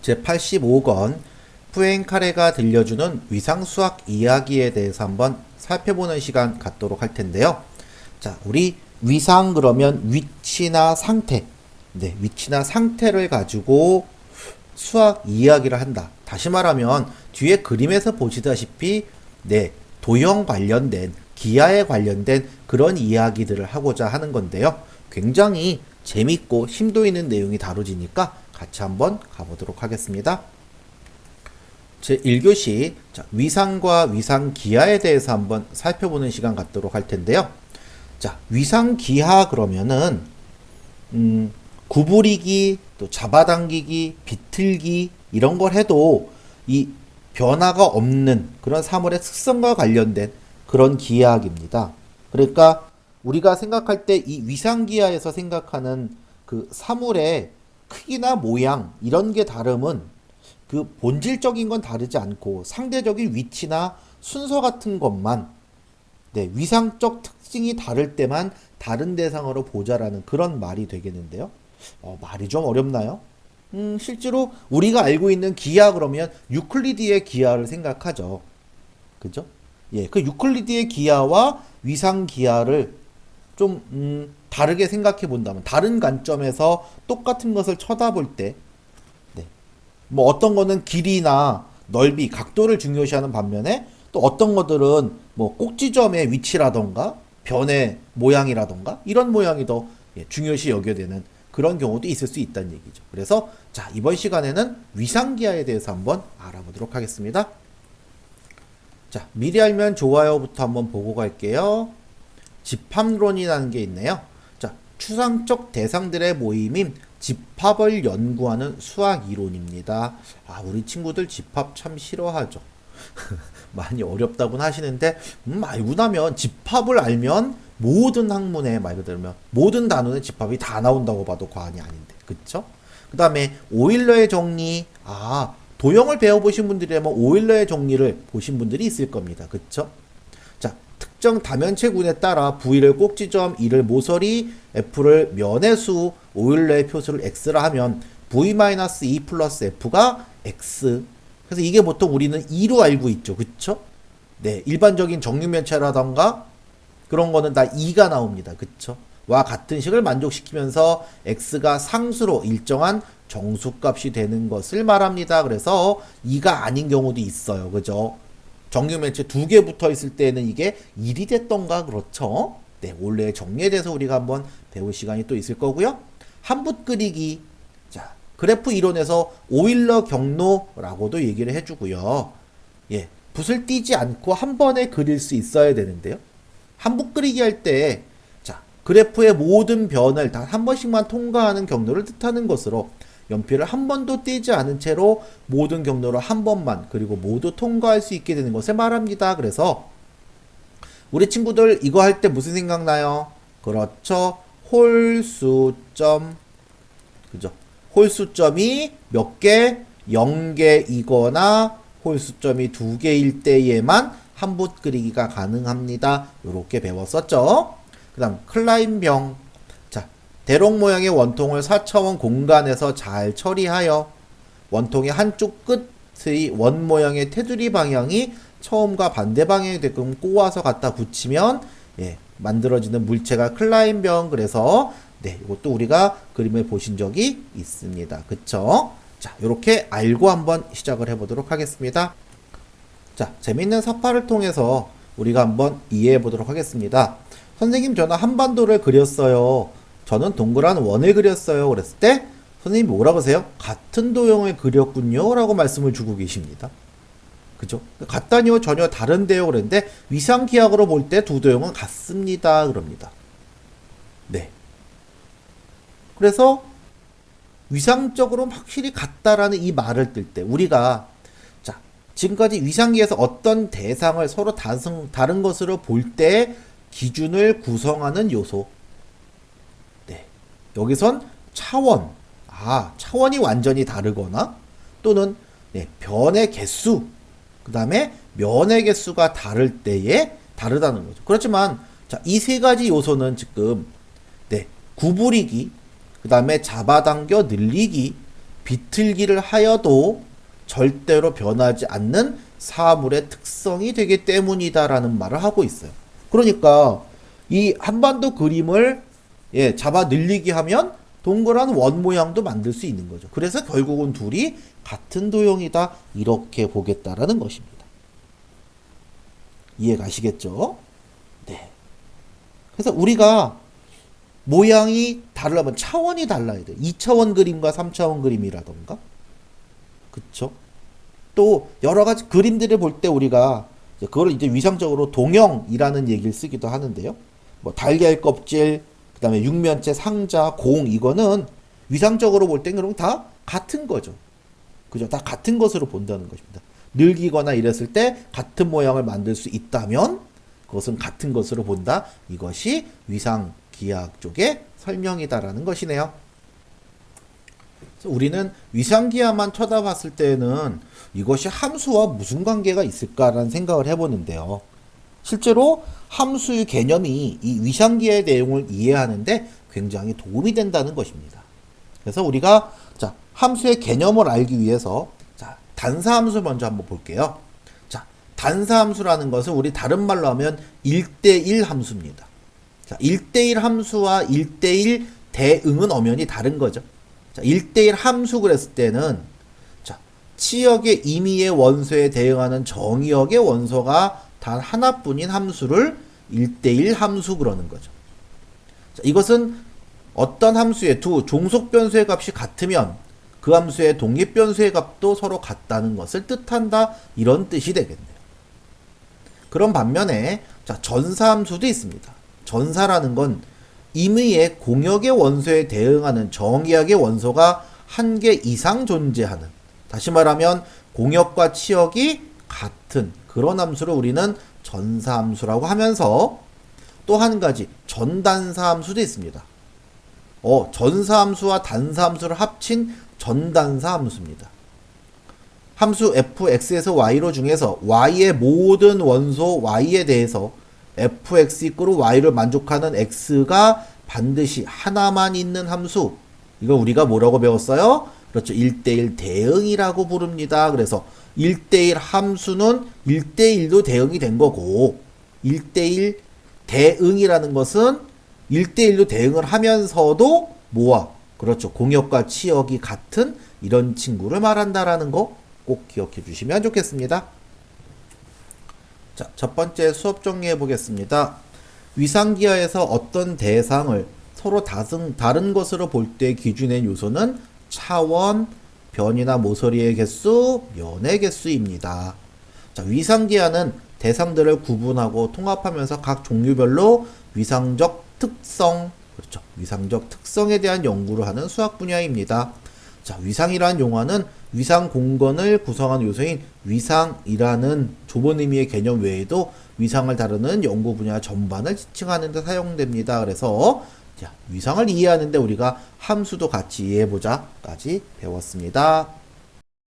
제85권 푸엥카레가 들려주는 위상수학 이야기에 대해서 한번 살펴보는 시간 갖도록 할 텐데요. 자, 우리 위상 그러면 위치나 상태, 위치나 상태를 가지고 수학 이야기를 한다. 다시 말하면 뒤에 그림에서 보시다시피 도형 관련된 기하에 관련된 그런 이야기들을 하고자 하는 건데요. 굉장히 재밌고 심도 있는 내용이 다뤄지니까 같이 한번 가보도록 하겠습니다. 제1교시 위상과 위상기하에 대해서 한번 살펴보는 시간 갖도록 할 텐데요. 자, 위상기하 그러면은 구부리기, 또 잡아당기기, 비틀기 이런 걸 해도 이 변화가 없는 그런 사물의 특성과 관련된 그런 기하학입니다. 그러니까 우리가 생각할 때 이 위상기하에서 생각하는 그 사물의 크기나 모양 이런 게 다름은 그 본질적인 건 다르지 않고 상대적인 위치나 순서 같은 것만 위상적 특징이 다를 때만 다른 대상으로 보자라는 그런 말이 되겠는데요. 말이 좀 어렵나요? 실제로 우리가 알고 있는 기하 그러면 유클리드의 기하를 생각하죠. 그죠? 예, 그 유클리드의 기하와 위상 기하를 좀 다르게 생각해 본다면 다른 관점에서 똑같은 것을 쳐다볼 때 뭐 어떤 거는 길이나 넓이, 각도를 중요시하는 반면에 또 어떤 것들은 뭐 꼭지점의 위치라던가 변의 모양이라던가 이런 모양이 더 중요시 여겨야 되는 그런 경우도 있을 수 있다는 얘기죠. 그래서 자, 이번 시간에는 위상기하에 대해서 한번 알아보도록 하겠습니다. 자, 미리 알면 좋아요부터 한번 보고 갈게요. 집합론이라는 게 있네요. 자, 추상적 대상들의 모임인 집합을 연구하는 수학 이론입니다. 우리 친구들 집합 참 싫어하죠. 많이 어렵다고는 하시는데 알고 나면 집합을 알면 모든 학문에 말 그대로 모든 단원의 집합이 다 나온다고 봐도 과언이 아닌데, 그쵸? 그 다음에 오일러의 정리, 도형을 배워보신 분들이라면 오일러의 정리를 보신 분들이 있을 겁니다. 그쵸? 자, 특정 다면체군에 따라 V를 꼭지점, E를 모서리, F를 면의 수, 오일러의 표수를 X라 하면 V-E 플러스 F가 X. 그래서 이게 보통 우리는 2로 알고 있죠. 그쵸? 일반적인 정육면체라던가 그런 거는 다 2가 나옵니다. 그쵸? 와 같은 식을 만족시키면서 X가 상수로 일정한 정수값이 되는 것을 말합니다. 그래서 2가 아닌 경우도 있어요. 그죠? 정육면체 2개 붙어 있을 때는 이게 1이 됐던가 그렇죠? 원래 정리에 대해서 우리가 한번 배울 시간이 또 있을 거고요. 한붓 그리기. 자, 그래프 이론에서 오일러 경로라고도 얘기를 해주고요. 붓을 띄지 않고 한 번에 그릴 수 있어야 되는데요. 한붓 그리기 할 때, 자, 그래프의 모든 변을 단 한 번씩만 통과하는 경로를 뜻하는 것으로 연필을 한 번도 띄지 않은 채로 모든 경로를 한 번만 그리고 모두 통과할 수 있게 되는 것을 말합니다. 그래서 우리 친구들 이거 할 때 무슨 생각나요? 그렇죠. 홀수점. 그죠? 홀수점이 몇 개? 0개이거나 홀수점이 2개일 때에만 한붓 그리기가 가능합니다. 이렇게 배웠었죠. 그 다음 클라인병. 자, 대롱 모양의 원통을 4차원 공간에서 잘 처리하여 원통의 한쪽 끝의 원 모양의 테두리 방향이 처음과 반대 방향이 되게끔 꼬아서 갖다 붙이면 만들어지는 물체가 클라인병. 그래서 이것도 우리가 그림을 보신 적이 있습니다. 그쵸? 자, 이렇게 알고 한번 시작을 해보도록 하겠습니다. 자, 재밌는 사파를 통해서 우리가 한번 이해해 보도록 하겠습니다. 선생님, 저는 한반도를 그렸어요. 저는 동그란 원을 그렸어요. 그랬을 때 선생님이 뭐라고 하세요? 같은 도형을 그렸군요 라고 말씀을 주고 계십니다. 그죠? 같다니요? 전혀 다른데요? 그랬는데 위상기하학으로 볼 때 두 도형은 같습니다. 그럽니다. 그래서 위상적으로 확실히 같다라는 이 말을 뜰 때 우리가 자, 지금까지 위상기에서 어떤 대상을 서로 다른 것으로 볼 때 기준을 구성하는 요소. 여기선 차원. 차원이 완전히 다르거나 또는 변의 개수. 그 다음에 면의 개수가 다를 때에 다르다는 거죠. 그렇지만 자, 이 세 가지 요소는 지금 구부리기, 그 다음에 잡아당겨 늘리기, 비틀기를 하여도 절대로 변하지 않는 사물의 특성이 되기 때문이다라는 말을 하고 있어요. 그러니까 이 한반도 그림을 잡아 늘리기 하면 동그란 원 모양도 만들 수 있는 거죠. 그래서 결국은 둘이 같은 도형이다 이렇게 보겠다라는 것입니다. 이해가시겠죠? 네. 그래서 우리가 모양이 다르려면 차원이 달라야 돼. 2차원 그림과 3차원 그림이라던가. 그쵸? 또 여러 가지 그림들을 볼 때 우리가 그걸 이제 위상적으로 동형이라는 얘기를 쓰기도 하는데요. 뭐 달걀 껍질, 그 다음에 육면체, 상자, 공 이거는 위상적으로 볼 땐 그럼 다 같은 거죠. 그죠? 다 같은 것으로 본다는 것입니다. 늙이거나 이랬을 때 같은 모양을 만들 수 있다면 그것은 같은 것으로 본다. 이것이 위상기하학 쪽의 설명이다라는 것이네요. 우리는 위상기하만 쳐다봤을 때는 이것이 함수와 무슨 관계가 있을까라는 생각을 해보는데요. 실제로 함수의 개념이 이 위상기하의 내용을 이해하는데 굉장히 도움이 된다는 것입니다. 그래서 우리가 자, 함수의 개념을 알기 위해서 자, 단사함수 먼저 한번 볼게요. 자, 단사함수라는 것은 우리 다른 말로 하면 1대1 함수입니다. 자, 1대1 함수와 1대1 대응은 엄연히 다른 거죠. 자, 1대1 함수 그랬을 때는 자, 치역의 임의의 원소에 대응하는 정의역의 원소가 단 하나뿐인 함수를 1대1 함수 그러는 거죠. 자, 이것은 어떤 함수의 두 종속 변수의 값이 같으면 그 함수의 독립 변수의 값도 서로 같다는 것을 뜻한다. 이런 뜻이 되겠네요. 그런 반면에 자, 전사함수도 있습니다. 전사라는 건 임의의 공역의 원소에 대응하는 정의역의 원소가 한 개 이상 존재하는, 다시 말하면 공역과 치역이 같은 그런 함수를 우리는 전사함수라고 하면서 또 한 가지 전단사함수도 있습니다. 전사함수와 단사함수를 합친 전단사함수입니다. 함수 fx에서 y로 중에서 y의 모든 원소 y에 대해서 fx 이꼬르 y를 만족하는 x가 반드시 하나만 있는 함수, 이걸 우리가 뭐라고 배웠어요? 그렇죠. 1대1 대응이라고 부릅니다. 그래서 1대1 함수는 1대1도 대응이 된 거고 1대1 대응이라는 것은 1대1로 대응을 하면서도 뭐와? 그렇죠. 공역과 치역이 같은 이런 친구를 말한다라는 거 꼭 기억해 주시면 좋겠습니다. 자, 첫 번째 수업 정리해 보겠습니다. 위상기하에서 어떤 대상을 서로 다른 것으로 볼 때 기준의 요소는 차원, 변이나 모서리의 개수, 면의 개수입니다. 자, 위상기하는 대상들을 구분하고 통합하면서 각 종류별로 위상적 특성, 그렇죠. 위상적 특성에 대한 연구를 하는 수학 분야입니다. 자, 위상이라는 용어는 위상 공간을 구성하는 요소인 위상이라는 좁은 의미의 개념 외에도 위상을 다루는 연구 분야 전반을 지칭하는 데 사용됩니다. 그래서 자, 위상을 이해하는데 우리가 함수도 같이 이해해보자까지 배웠습니다.